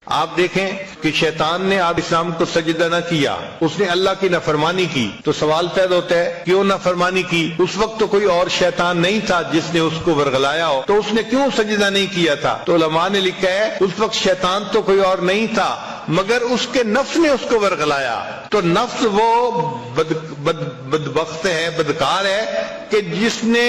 آپ دیکھیں کہ شیطان نے آپ اسلام کو سجدہ نہ کیا، اس نے اللہ کی نافرمانی کی، تو سوال پیدا ہوتا ہے کیوں نافرمانی کی؟ اس وقت تو کوئی اور شیطان نہیں تھا جس نے اس کو ورغلایا ہو، تو اس نے کیوں سجدہ نہیں کیا تھا؟ تو علماء نے لکھا ہے اس وقت شیطان تو کوئی اور نہیں تھا مگر اس کے نفس نے اس کو ورغلایا۔ تو نفس وہ بدبخت ہے، بدکار ہے کہ جس نے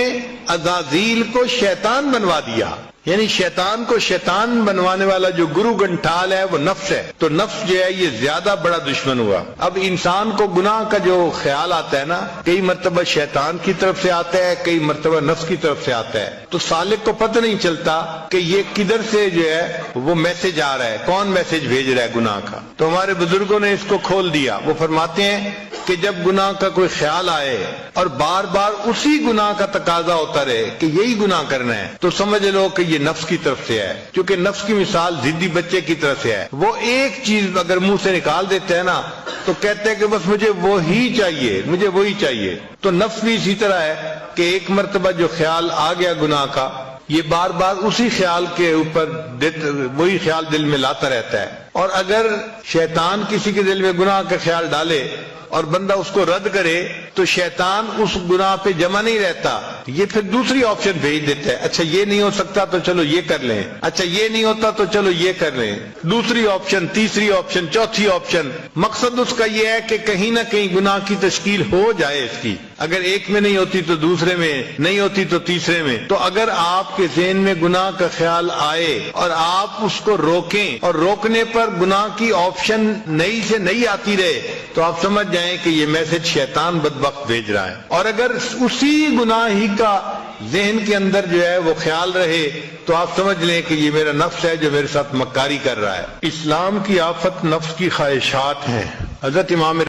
عزازیل کو شیطان بنوا دیا، یعنی شیطان کو شیطان بنوانے والا جو گرو گنٹھال ہے وہ نفس ہے۔ تو نفس جو ہے یہ زیادہ بڑا دشمن ہوا۔ اب انسان کو گناہ کا جو خیال آتا ہے نا، کئی مرتبہ شیطان کی طرف سے آتا ہے، کئی مرتبہ نفس کی طرف سے آتا ہے، تو سالک کو پتہ نہیں چلتا کہ یہ کدھر سے جو ہے وہ میسج آ رہا ہے، کون میسج بھیج رہا ہے گناہ کا۔ تو ہمارے بزرگوں نے اس کو کھول دیا، وہ فرماتے ہیں کہ جب گناہ کا کوئی خیال آئے اور بار بار اسی گناہ کا تقاضا ہوتا رہے کہ یہی گناہ کرنا ہے، تو سمجھ لو کہ یہ نفس کی طرف سے ہے، کیونکہ نفس کی مثال ضدی بچے کی طرف سے ہے۔ وہ ایک چیز اگر منہ سے نکال دیتے ہیں نا تو کہتے ہیں کہ بس مجھے وہی چاہیے، مجھے وہی چاہیے۔ تو نفس بھی اسی طرح ہے کہ ایک مرتبہ جو خیال آ گیا گناہ کا، یہ بار بار اسی خیال کے اوپر وہی خیال دل میں لاتا رہتا ہے۔ اور اگر شیطان کسی کے دل میں گناہ کا خیال ڈالے اور بندہ اس کو رد کرے تو شیطان اس گناہ پہ جمع نہیں رہتا، یہ پھر دوسری آپشن بھیج دیتا ہے، اچھا یہ نہیں ہو سکتا تو چلو یہ کر لیں، اچھا یہ نہیں ہوتا تو چلو یہ کر لیں، دوسری آپشن، تیسری آپشن، چوتھی آپشن۔ مقصد اس کا یہ ہے کہ کہیں نہ کہیں گناہ کی تشکیل ہو جائے اس کی، اگر ایک میں نہیں ہوتی تو دوسرے میں، نہیں ہوتی تو تیسرے میں۔ تو اگر آپ کے ذہن میں گناہ کا خیال آئے اور آپ اس کو روکیں اور روکنے پر گناہ کی آپشن نئی سے نئی آتی رہے تو آپ سمجھ جائیں کہ یہ میسج شیطان بدبخت بھیج رہا ہے۔ اور اگر اسی گناہ ہی کا ذہن کے اندر جو ہے وہ خیال رہے تو آپ سمجھ لیں کہ یہ میرا نفس ہے جو میرے ساتھ مکاری کر رہا ہے۔ اسلام کی آفت نفس کی خواہشات ہیں۔ حضرت امام